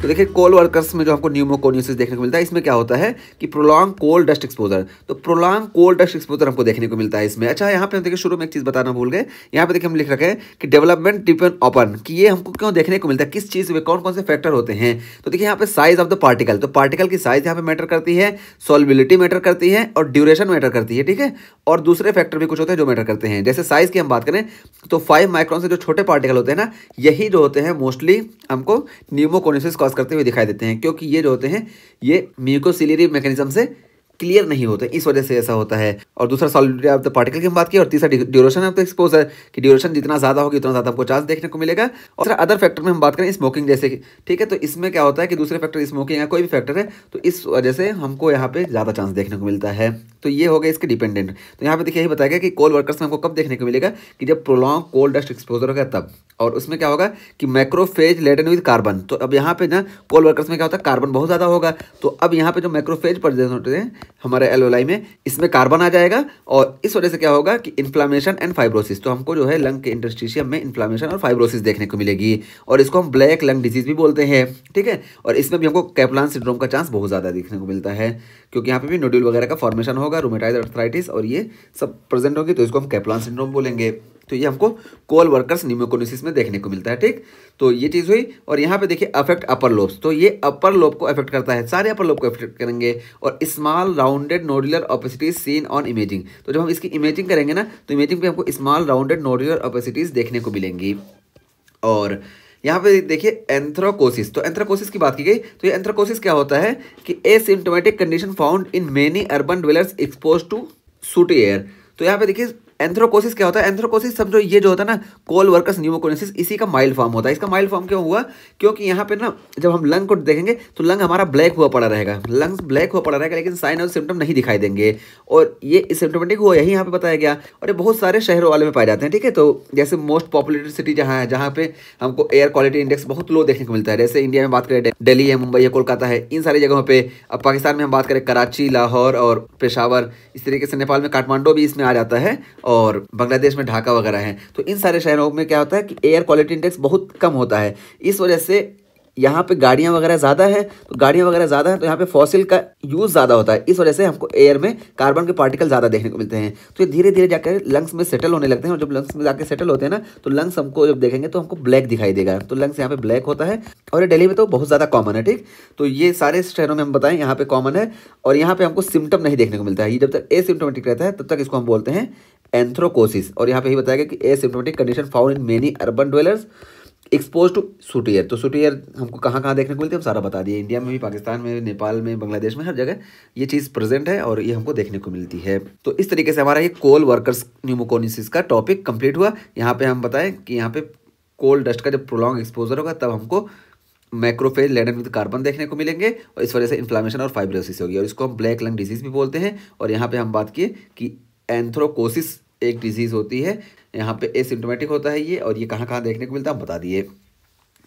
तो देखिए कोल वर्कर्स में जो हमको न्यूमोकोनियोसिस देखने को मिलता है, इसमें क्या होता है कि प्रोलॉन्ग कोल डस्ट एक्सपोजर। तो प्रोलॉन्ग कोल डस्ट एक्सपोजर हमको देखने को मिलता है इसमें। अच्छा, यहाँ पे हम देखिए शुरू में एक चीज़ बताना भूल गए। यहाँ पे देखिए हम लिख रखे हैं कि डेवलपमेंट डिपेंड अपॉन, कि ये हमको क्यों देखने को मिलता है, किस चीज़ में कौन कौन से फैक्टर होते हैं। तो देखिए यहाँ पे साइज ऑफ द पार्टिकल, तो पार्टिकल की साइज यहाँ पे मैटर करती है, सॉल्युबिलिटी मैटर करती है और ड्यूरेशन मैटर करती है, ठीक है। और दूसरे फैक्टर भी कुछ होते हैं जो मैटर करते हैं। जैसे साइज की हम बात करें तो 5 माइक्रोन से जो छोटे पार्टिकल होते हैं ना, यही जो होते हैं मोस्टली हमको न्यूमोकोनियोसिस कॉज करते हुए दिखाई देते हैं, क्योंकि ये जो होते हैं ये म्यूकोसिलियरी मैकेनिज्म से क्लियर नहीं होते, इस वजह से ऐसा होता है। और दूसरा सॉलिडिटी ऑफ द पार्टिकल की हम बात की, और तीसरा ड्यूरेशन ऑफ द एक्सपोजर, कि ड्यूरेशन जितना ज़्यादा होगी उतना ज़्यादा हमको चांस देखने को मिलेगा। और अदर फैक्टर में हम बात करें स्मोकिंग जैसे कि, ठीक है। तो इसमें क्या होता है कि दूसरे फैक्टर स्मोकिंग या कोई भी फैक्टर है तो इस वजह से हमको यहाँ पे ज़्यादा चांस देखने को मिलता है। तो ये हो गया इसके डिपेंडेंट। तो यहाँ पे देखिए यही बताया गया कि कोल वर्कर्स में हमको कब देखने को मिलेगा कि जब प्रोलॉन्ग कोल डस्ट एक्सपोजर होगा तब। और उसमें क्या होगा कि मैक्रोफेज लेडन विद कार्बन। तो अब यहाँ पे ना कोल वर्कर्स में क्या होता है, कार्बन बहुत ज़्यादा होगा। तो अब यहाँ पे जो मैक्रोफेज प्रेजेंट होते हैं हमारे एल्वेलाई में, इसमें कार्बन आ जाएगा और इस वजह से क्या होगा कि इन्फ्लामेशन एंड फाइब्रोसिस। तो हमको जो है लंग के इंटरस्टिशियम में इन्फ्लामेशन और फाइब्रोसिस देखने को मिलेगी, और इसको हम ब्लैक लंग डिजीज भी बोलते हैं, ठीक है। और इसमें भी हमको कैप्लान सिंड्रोम का चांस बहुत ज़्यादा देखने को मिलता है, क्योंकि यहाँ पे भी नोड्यूल वगैरह का फॉर्मेशन होगा, रूमेटाइड आर्थराइटिस और ये सब प्रेजेंट होगी, तो इसको हम कैप्लान सिंड्रोम बोलेंगे। तो ये हमको कोल वर्कर्स न्यूमोकोनियोसिस में देखने को मिलता है, ठीक। तो ये चीज़ हुई। और यहाँ पे देखिए अफेक्ट अपर लोब्स, तो ये अपर लोब को अफेक्ट करता है, सारे अपर लोब को अफेक्ट करेंगे। और small rounded nodular opacities seen on imaging, तो जब हम इसकी इमेजिंग करेंगे ना तो इमेजिंग पे हमको स्मॉल राउंडेड नोडुलर ओपेसिटीज देखने को मिलेंगी। और यहाँ पे देखिए एंथ्रोकोसिस, तो एंथ्रोकोसिस की बात की गई। तो ये एंथ्रोकोसिस क्या होता है कि asymptomatic condition found in many urban dwellers expose to sooty air. तो यहाँ पे देखिए एंथ्रोकोसिस क्या होता है, एंथ्रोकोसिस समझो ये जो होता है ना कोल वर्कर्स न्यूमोकोनियोसिस, इसी का माइल्ड फॉर्म होता है। इसका माइल्ड फॉर्म क्यों हुआ, क्योंकि यहाँ पे ना जब हम लंग को देखेंगे तो लंग हमारा ब्लैक हुआ पड़ा रहेगा, लंग्स ब्लैक हुआ पड़ा रहेगा, लेकिन साइन और सिम्टम नहीं दिखाई देंगे। और ये सिम्टोमेटिक हुआ यही यहाँ पे बताया गया, और ये बहुत सारे शहरों वाले में पाए जाते हैं, ठीक है। तो जैसे मोस्ट पॉपुलेटेड सिटी जहाँ है, जहाँ पे हमको एयर क्वालिटी इंडेक्स बहुत लो देखने को मिलता है, जैसे इंडिया में बात करें दिल्ली है, मुंबई है, कोलकाता है, इन सारी जगहों पे। अब पाकिस्तान में हम बात करें कराची, लाहौर और पेशावर, इस तरीके से नेपाल में काठमांडू भी इसमें आ जाता है, और बांग्लादेश में ढाका वगैरह है। तो इन सारे शहरों में क्या होता है कि एयर क्वालिटी इंडेक्स बहुत कम होता है, इस वजह से यहाँ पे गाड़ियाँ वगैरह ज़्यादा है। तो गाड़ियाँ वगैरह ज़्यादा है तो यहाँ पे फॉसिल का यूज़ ज़्यादा होता है, इस वजह से हमको एयर में कार्बन के पार्टिकल ज़्यादा देखने को मिलते हैं। तो ये धीरे धीरे जाकर लंग्स में सेटल होने लगते हैं, और जब लंग्स में जाकर सेटल होते हैं ना तो लंग्स हमको जब देखेंगे तो हमको ब्लैक दिखाई देगा। तो लंग्स यहाँ पे ब्लैक होता है, और ये दिल्ली में तो बहुत ज़्यादा कॉमन है, ठीक। तो ये सारे शहरों में हम बताएं यहाँ पे कॉमन है, और यहाँ पे हमको सिम्टम नहीं देखने को मिलता है। ये जब तक एसिम्प्टोमेटिक रहता है तब तक इसको हम बोलते हैं एंथ्रोकोसिस। और यहाँ पे ही बताया गया कि asymptomatic condition found in many urban dwellers expose to sooty air. तो सूटी एयर हमको कहाँ कहाँ देखने को मिलती है हम सारा बता दिए, इंडिया में भी, पाकिस्तान में, नेपाल में, बांग्लादेश में, हर जगह ये चीज़ प्रेजेंट है और ये हमको देखने को मिलती है। तो इस तरीके से हमारा ये कोल वर्कर्स न्यूमोकोनियोसिस का टॉपिक कंप्लीट हुआ। यहाँ पे हम बताएं कि यहाँ पे कोल डस्ट का जब प्रोलॉन्ग एक्सपोजर होगा तब हमको मैक्रोफेज लेडन विद कार्बन देखने को मिलेंगे, और इस वजह से इन्फ्लामेशन और फाइब्रोसिस होगी, और इसको हम ब्लैक लंग डिजीज भी बोलते हैं। और यहाँ पे हम बात किए कि एंथ्रोकोसिस एक डिजीज़ होती है, यहाँ पे एसिम्प्टोमेटिक होता है ये, और ये कहाँ कहाँ देखने को मिलता है हम बता दिए।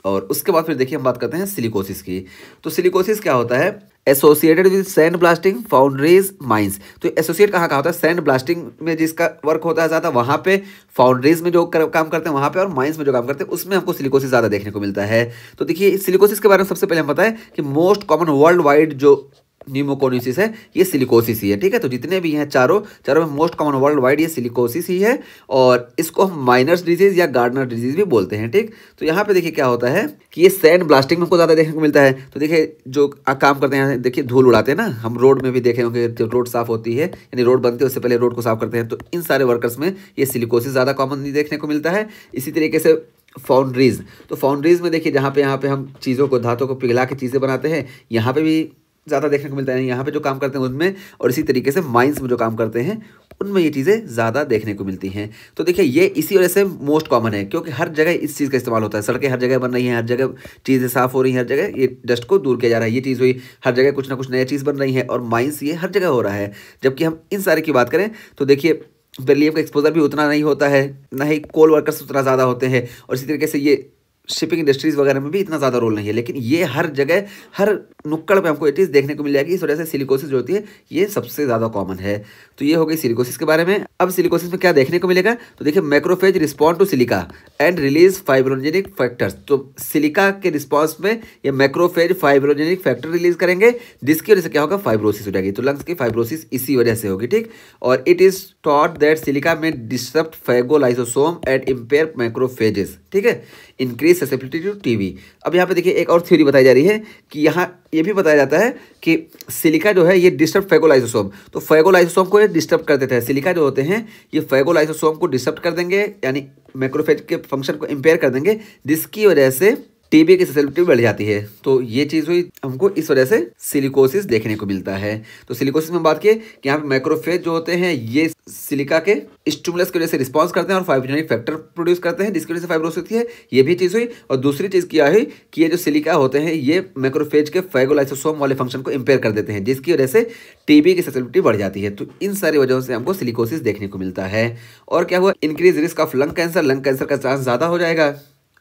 और उसके बाद फिर देखिए हम बात करते हैं सिलिकोसिस की। तो सिलिकोसिस क्या होता है, associated with sand blasting foundries mines. तो एसोसिएट कहाँ होता है, सैंड ब्लास्टिंग में जिसका वर्क होता है ज़्यादा वहाँ पे, फाउंड्रीज में जो काम करते हैं वहाँ पे, और माइंस में जो काम करते हैं उसमें हमको सिलिकोसिस ज़्यादा देखने को मिलता है। तो देखिए सिलिकोसिस के बारे में सबसे पहले हम बताएं कि मोस्ट कॉमन वर्ल्ड वाइड जो न्यूमोकोनियोसिस है ये सिलिकोसिस ही है, ठीक है। तो जितने भी हैं चारों में मोस्ट कॉमन वर्ल्ड वाइड ये सिलिकोसिस ही है, और इसको हम माइनर्स डिजीज या गार्डनर डिजीज भी बोलते हैं, ठीक। तो यहाँ पे देखिए क्या होता है कि ये सैंड ब्लास्टिंग में हमको ज़्यादा देखने को मिलता है। तो देखिए जो काम करते हैं, देखिए धूल उड़ाते हैं ना, हम रोड में भी देखे होंगे, जब रोड साफ होती है यानी रोड बनती है उससे पहले रोड को साफ करते हैं, तो इन सारे वर्कर्स में ये सिलिकोसिस ज़्यादा कॉमनली देखने को मिलता है। इसी तरीके से फाउंड्रीज, तो फाउंड्रीज में देखिए जहाँ पे यहाँ पे हम चीज़ों को, धातों को पिघला के चीज़ें बनाते हैं, यहाँ पे भी ज़्यादा देखने को मिलता है, यहाँ पे जो काम करते हैं उनमें, और इसी तरीके से माइंस में जो काम करते हैं उनमें ये चीज़ें ज़्यादा देखने को मिलती हैं। तो देखिए ये इसी वजह से मोस्ट कॉमन है, क्योंकि हर जगह इस चीज़ का इस्तेमाल होता है, सड़कें हर जगह बन रही हैं, हर जगह चीज़ें साफ़ हो रही हैं, हर जगह ये डस्ट को दूर किया जा रहा है, ये चीज़ हुई, हर जगह कुछ ना कुछ नया चीज़ बन रही है, और माइंस ये हर जगह हो रहा है। जबकि हम इन सारे की बात करें तो देखिए बेरिलियम का एक्सपोजर भी उतना नहीं होता है, ना ही कोल वर्कर्स उतना ज़्यादा होते हैं, और इसी तरीके से ये शिपिंग इंडस्ट्रीज वगैरह में भी इतना ज़्यादा रोल नहीं है, लेकिन ये हर जगह हर नुक्कड़ पे हमको ये चीज़ देखने को मिल जाएगी। इस वजह से सिलिकोसिस जो होती है ये सबसे ज़्यादा कॉमन है। तो ये हो गई सिलिकोसिस के बारे में। अब सिलिकोसिस में क्या देखने को मिलेगा, तो देखिए macrophage respond to silica and release fibrogenic factors. तो सिलिका के रिस्पॉन्स में ये मैक्रोफेज फाइब्रोजेनिक फैक्टर रिलीज करेंगे, जिसकी वजह से क्या होगा, फाइब्रोसिस हो जाएगी। तो लंग्स की फाइब्रोसिस इसी वजह से होगी, ठीक। और it is thought that silica में डिस्टर्ब फेगोलाइसोसोम एंड इम्पेयर मैक्रोफेजेस, ठीक है, इंक्रीज ससेप्टिबिलिटी टू टीबी। अब यहाँ पे देखिए एक और थ्योरी बताई जा रही है कि यहाँ ये भी बताया जाता है कि सिलिका जो है ये डिस्टर्ब फेगोलाइसोसोम, तो फेगोलाइसोसोम को ये डिस्टर्ब कर देते हैं। सिलिका जो होते हैं ये फेगोलाइसोसोम को डिस्टर्ब कर देंगे, यानी मैक्रोफेज के फंक्शन को इम्पेयर कर देंगे, जिसकी वजह से टीबी की ससेप्टिबिलिटी बढ़ जाती है। तो ये चीज़ हुई हमको, इस वजह से सिलिकोसिस देखने को मिलता है। तो सिलिकोसिस में बात की कि यहाँ पे मैक्रोफेज जो होते हैं ये सिलिका के स्टिमुलस की वजह से रिस्पॉन्स करते हैं और फाइब्रोजेनिक फैक्टर प्रोड्यूस करते हैं, जिसकी वजह से फाइब्रोसिस होती है। ये भी चीज़ हुई। और दूसरी चीज़ क्या है कि ये जो सिलिका होते हैं ये मैक्रोफेज के फेगोलाइसोसोम वाले फंक्शन को इम्पेयर कर देते हैं, जिसकी वजह से टीबी की ससेप्टिबिलिटी बढ़ जाती है। तो इन सारी वजहों से हमको सिलिकोसिस देखने को मिलता है। और क्या हुआ, increase risk of lung cancer का चांस ज़्यादा हो जाएगा,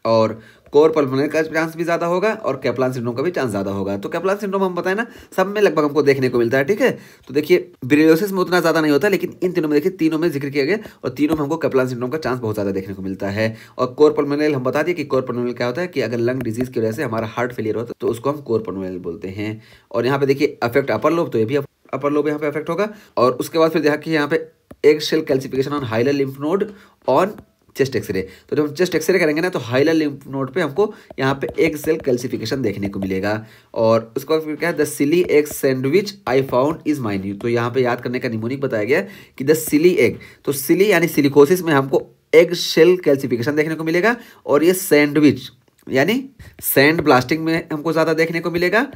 और कोर पल्मोनरी का चांस भी ज़्यादा होगा, और कैप्लान सिंड्रोम का भी चांस ज़्यादा होगा। तो कैप्लान सिंड्रोम हम बताएं ना, सब में लगभग हमको देखने को मिलता है, ठीक है। तो देखिए बेरिलियोसिस में उतना ज़्यादा नहीं होता, लेकिन इन तीनों में देखिए, तीनों में जिक्र किया गया और तीनों में हमको कैप्लान सिंड्रोम का चांस बहुत ज़्यादा देखने को मिलता है। और कोर पल्मोनरी हम बता दिए कि कोर पल्मोनरी क्या होता है कि अगर लंग डिजीज की वजह से हमारा हार्ट फेलियर होता है तो उसको हम कोर पल्मोनरी बोलते हैं। और यहाँ पे देखिए अफेक्ट अपर लोब, तो ये भी अपर लोब यहाँ पे अफेक्ट होगा। और उसके बाद फिर देखिए यहाँ पे egg shell calcification on hilar lymph node on chest X ray. तो जब हम चेस्ट एक्सरे करेंगे ना, तो हाइलर लिम्फ नोड पे हमको यहाँ पे एग सेल कैल्सिफिकेशन देखने को मिलेगा। और उसके बाद फिर क्या है, the silly egg sandwich I found is minute. तो यहाँ पे याद करने का निमोनिक बताया गया कि द सिली एग, तो सिली यानी सिलिकोसिस में हमको एग शेल कैल्सिफिकेशन देखने को मिलेगा, और ये सैंडविच यानी सैंड ब्लास्टिंग में हमको ज़्यादा देखने को मिलेगा,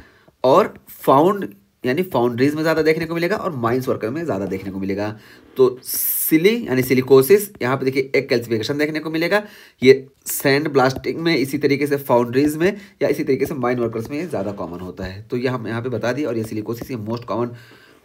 और फाउंड यानी फाउंड्रीज में ज़्यादा देखने को मिलेगा, और माइंस वर्कर में ज़्यादा देखने को मिलेगा। तो सिली यानी सिलिकोसिस, यहाँ पे देखिए एक कैल्सिफिकेशन देखने को मिलेगा। ये सैंड ब्लास्टिंग में, इसी तरीके से फाउंड्रीज में, या इसी तरीके से माइन वर्कर्स में ये ज़्यादा कॉमन होता है। तो ये हम यहाँ पे बता दिए। और ये सिलिकोसिस ये most common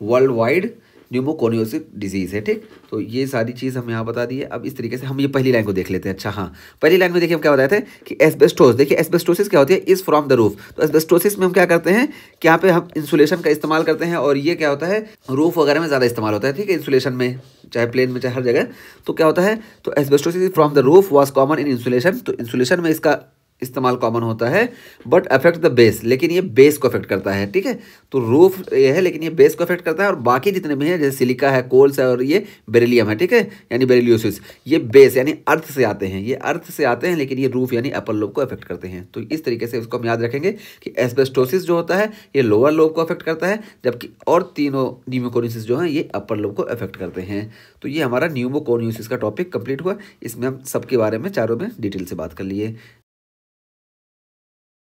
world wide pneumoconiosis disease है, ठीक। तो ये सारी चीज़ हम यहाँ बता दी है। अब इस तरीके से हम ये पहली लाइन को देख लेते हैं। अच्छा हाँ, पहली लाइन में देखिए हम क्या बताए थे कि एस्बेस्टोस, देखिए एस्बेस्टोसिस क्या होती है, इज फ्रॉम द रूफ। तो एस्बेस्टोसिस में हम क्या करते हैं कि यहाँ पे हम इंसुलेशन का इस्तेमाल करते हैं, और ये क्या होता है रूफ वगैरह में ज़्यादा इस्तेमाल होता है, ठीक है, इंसुलेशन में, चाहे प्लेन में चाहे हर जगह। तो क्या होता है, तो asbestosis from the roof was common in insulation. तो इंसुलेशन में इसका इस्तेमाल कॉमन होता है, बट अफेक्ट द बेस, लेकिन ये बेस को अफेक्ट करता है, ठीक है। तो रूफ ये है, लेकिन ये बेस को अफेक्ट करता है। और बाकी जितने भी हैं जैसे सिलिका है, कोल्स है, और ये बेरिलियम है, ठीक है, यानी बेरिलियोसिस, ये बेस यानी अर्थ से आते हैं, ये अर्थ से आते हैं, लेकिन ये रूफ यानी अपर लोब को अफेक्ट करते हैं। तो इस तरीके से उसको हम याद रखेंगे कि एस्बेस्टोसिस जो होता है ये लोअर लोब को अफेक्ट करता है, जबकि और तीनों न्यूमोकोनियोसिस जो हैं ये अपर लोब को अफेक्ट करते हैं। तो ये हमारा न्यूमोकोनियोसिस का टॉपिक कंप्लीट हुआ। इसमें हम सबके बारे में चारों में डिटेल से बात कर लिए।